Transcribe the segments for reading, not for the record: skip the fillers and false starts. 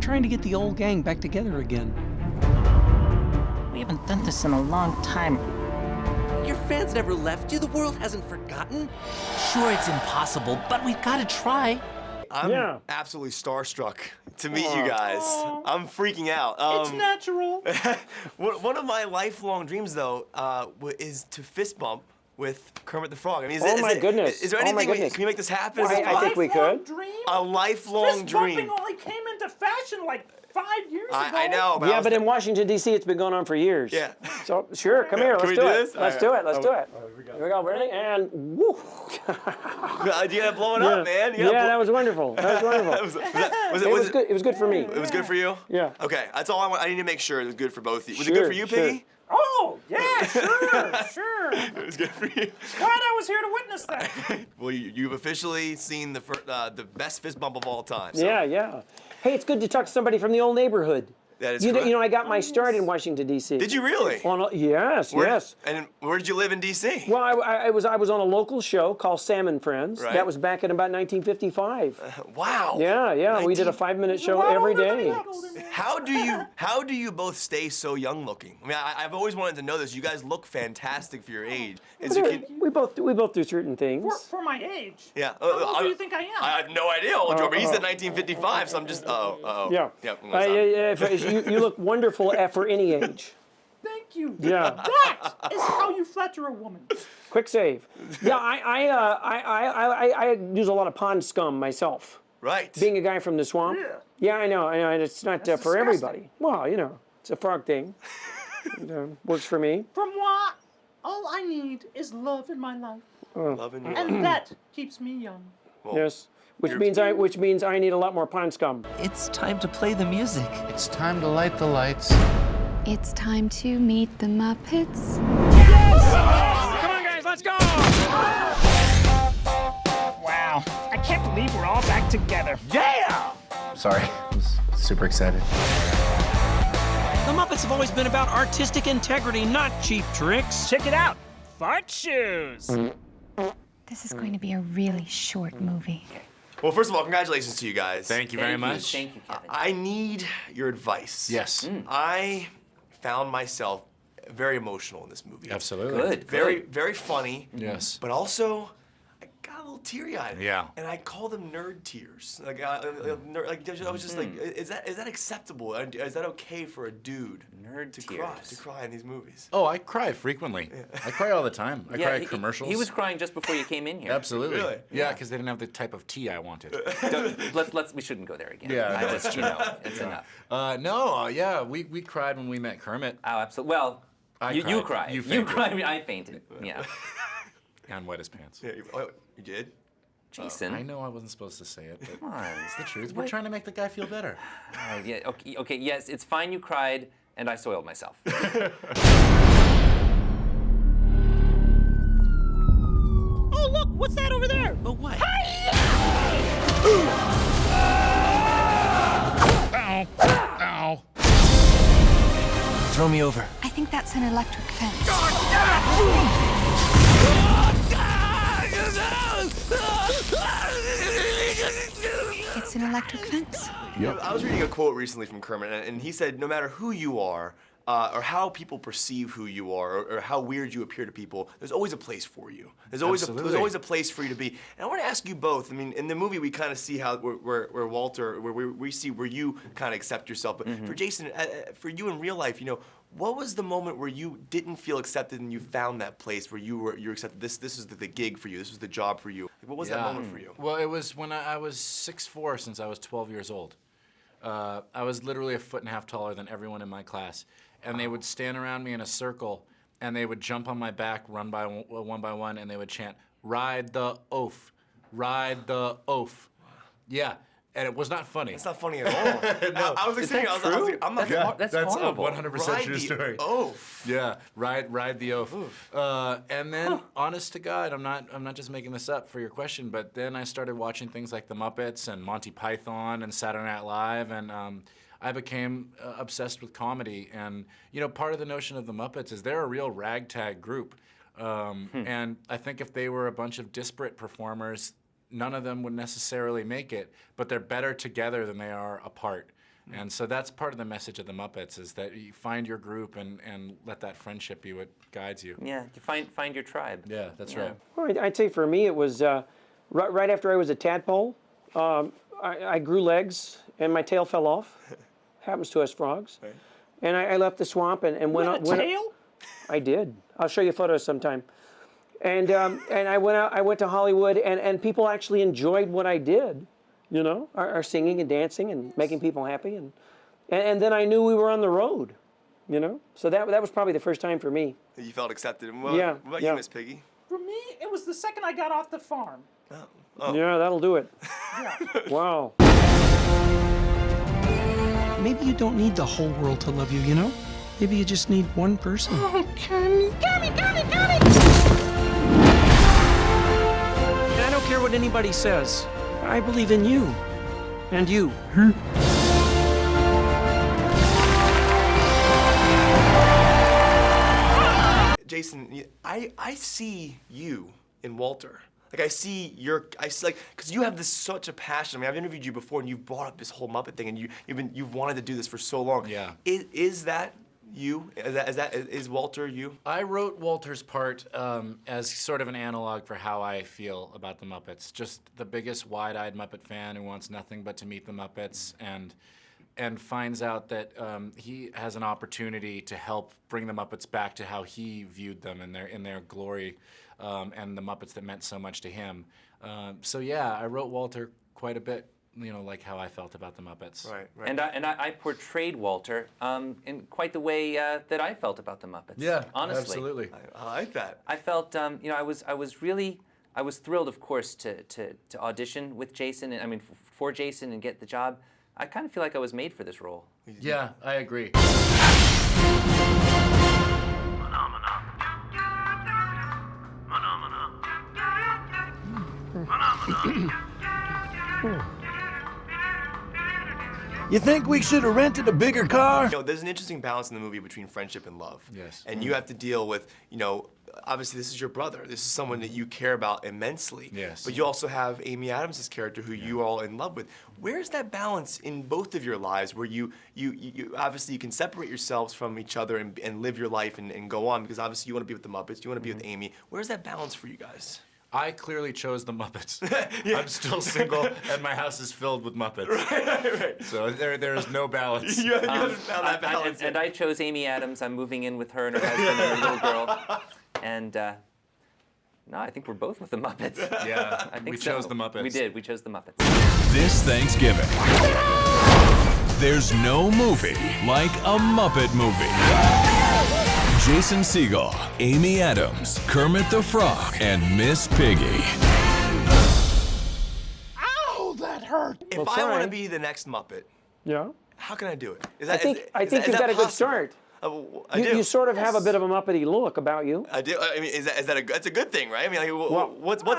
trying to get the old gang back together again. We haven't done this in a long time. Your fans never left you. The world hasn't forgotten. Sure, it's impossible, but we've got to try. I'm absolutely starstruck to meet you guys. I'm freaking out. It's natural. One of my lifelong dreams, though, is to fist bump with Kermit the Frog. I mean, goodness. Is there anything can you make this happen? Well, I think we could. Dream? A lifelong dream. Fist bumping only came into fashion like 5 years ago. I know. But in Washington, D.C., it's been going on for years. Yeah. So, sure, come here. Let's we do do it. this? Let's do it. Let's do it. Here we go. Ready? And woo. You gotta blow it up, man. That was wonderful. That was wonderful. It was good. It was good for me. It was good for you? Yeah. Okay, that's all I want. I need to make sure it was good for both of you. Was it good for you, Piggy? Oh, yeah, sure. It was good for you. Glad I was here to witness that. Well, you've officially seen the best fist bump of all time. So. Yeah. Hey, it's good to talk to somebody from the old neighborhood. That is You know, I got my start in Washington, D.C. Did you really? Yes. And where did you live in D.C.? Well, I was on a local show called Sam and Friends. Right. That was back in about 1955. Wow. Yeah. We did a 5-minute show every day. How do you both stay so young looking? I mean, I've always wanted to know this. You guys look fantastic for your age. We both do certain things. For my age? Yeah. How old do you think I am? I have no idea, old Joe, but he said 1955, so I'm just, Yeah. Yep. You look wonderful for any age. Thank you. Yeah. That is how you flatter a woman. Quick save. Yeah, I use a lot of pond scum myself. Right. Being a guy from the swamp. Yeah, I know. And it's not for disgusting. everybody. Well, you know, it's a frog thing. It, works for me. From what? All I need is love in my life. Loving you. And that keeps me young. Well, Yes. Which means I need a lot more pond scum. It's time to play the music. It's time to light the lights. It's time to meet the Muppets. Come on, guys, let's go! Wow, I can't believe we're all back together. Yeah! Sorry, I was super excited. The Muppets have always been about artistic integrity, not cheap tricks. Check it out, fart shoes. This is going to be a really short movie. Well, first of all, congratulations to you guys. Thank you very much. Thank you, Kevin. I need your advice. Yes. I found myself very emotional in this movie. Absolutely. Good. Very funny. Yes. But also, I got a little teary-eyed. Yeah. And I call them nerd tears. Like I was just like, is that acceptable? Is that okay for a dude Nerd to tears. cry in these movies? Oh, I cry frequently. I cry all the time. I cry at commercials. He was crying just before you came in here. Absolutely. Really? Yeah, because they didn't have the type of tea I wanted. We shouldn't go there again. Yeah, I no, just, it's enough. Yeah, we cried when we met Kermit. Oh, absolutely. Well, you cried. cried. You You fainted. cried. I fainted. Yeah. And wet his pants. Yeah, you did? Jason. I know I wasn't supposed to say it, but Come on. it's the truth. We're trying to make the guy feel better. Yeah. Okay. Yes, it's fine. You cried, and I soiled myself. Oh, look, what's that over there? But what? Ow. Throw me over. I think that's an electric fence. It's an electric fence. I was reading a quote recently from Kermit, and he said, no matter who you are, or how people perceive who you are, or how weird you appear to people, there's always a place for you. There's always a place for you to be. And I want to ask you both. I mean, in the movie, we kind of see how where Walter, where we see where you kind of accept yourself. But for Jason, for you in real life, you know, what was the moment where you didn't feel accepted and you found that place where you were accepted? This is the gig for you. This was the job for you. Like, what was that moment for you? Well, it was when I was 6'4" since I was 12 years old. I was literally a foot and a half taller than everyone in my class. And they would stand around me in a circle, and they would jump on my back, run by one by one, and they would chant, "Ride the oaf, ride the oaf." Yeah, and it was not funny. It's not funny at all. No. I was thinking, I'm not. That's That's a horrible. 100% true story. Oaf. Yeah, ride the oaf. And then, honest to God, I'm not just making this up for your question, but then I started watching things like the Muppets and Monty Python and Saturday Night Live, and I became obsessed with comedy. And you know, part of the notion of the Muppets is they're a real ragtag group, and I think if they were a bunch of disparate performers, none of them would necessarily make it, but they're better together than they are apart. And so that's part of the message of the Muppets is that you find your group and let that friendship be what guides you. Yeah, you find your tribe. Yeah, that's right. Well, I'd say for me it was right after I was a tadpole, I grew legs and my tail fell off. Happens to us frogs. Right. And I left the swamp and went With a tail? I did. I'll show you photos sometime. And I went out. I went to Hollywood, and people actually enjoyed what I did. You know, our singing and dancing and making people happy, and then I knew we were on the road. You know, so that was probably the first time for me. You felt accepted. And Yeah, what about yeah. you, Miss Piggy? For me, it was the second I got off the farm. Oh. Yeah, that'll do it. Wow. Maybe you don't need the whole world to love you, you know? Maybe you just need one person. Oh, Kermit. And I don't care what anybody says. I believe in you. And you. Jason, I see you in Walter. Like I see like, because you have such a passion. I mean, I've interviewed you before, and you've brought up this whole Muppet thing, and you've wanted to do this for so long. Yeah. Is that you? Is Walter you? I wrote Walter's part as sort of an analog for how I feel about the Muppets. Just the biggest wide-eyed Muppet fan who wants nothing but to meet the Muppets and finds out that he has an opportunity to help bring the Muppets back to how he viewed them in their glory, and the Muppets that meant so much to him. So yeah, I wrote Walter quite a bit, you know, like how I felt about the Muppets. Right. And I portrayed Walter in quite the way that I felt about the Muppets. Yeah, honestly. absolutely. I like that. I felt, you know, I was thrilled, of course, to audition with Jason, and I mean, for Jason and get the job. I kind of feel like I was made for this role. Yeah, I agree. You think we should have rented a bigger car? You know, there's an interesting balance in the movie between friendship and love. Yes. And you have to deal with, you know, obviously this is your brother. This is someone that you care about immensely. Yes. But you also have Amy Adams' character who you are all in love with. Where's that balance in both of your lives where you obviously you can separate yourselves from each other and live your life and go on, because obviously you want to be with the Muppets, you want to be with Amy. Where's that balance for you guys? I clearly chose the Muppets. I'm still single, and my house is filled with Muppets. Right. So there is no balance. You haven't found that balance yet. And I chose Amy Adams. I'm moving in with her and her husband and her little girl. And no, I think we're both with the Muppets. Yeah, I think we chose the Muppets. We did. We chose the Muppets. This Thanksgiving, there's no movie like a Muppet movie. Jason Segel, Amy Adams, Kermit the Frog, and Miss Piggy. Ow, that hurt. If Well, I want to sorry. be the next Muppet, yeah. how can I do it? I think you've got a good start. I do. You sort of have a bit of a Muppety look about you. I do. I mean, that's a good thing, right? I mean, like, Well, what's I don't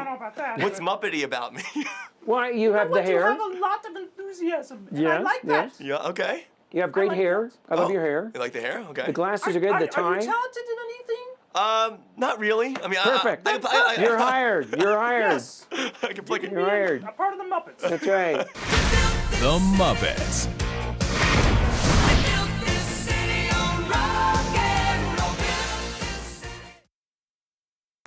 know about that. what's Muppety about me? Well, you have the But you hair. have a lot of enthusiasm. And Yeah, I like that. yes. Yeah. Okay. You have great like hair. I love Oh, your hair. You like the hair? Okay. The glasses are good. The Are tie. you talented in anything? Not really. I mean, Perfect. You're hired. You're hired. Yes. I can play. You're hired. A part of the Muppets. That's right. The Muppets.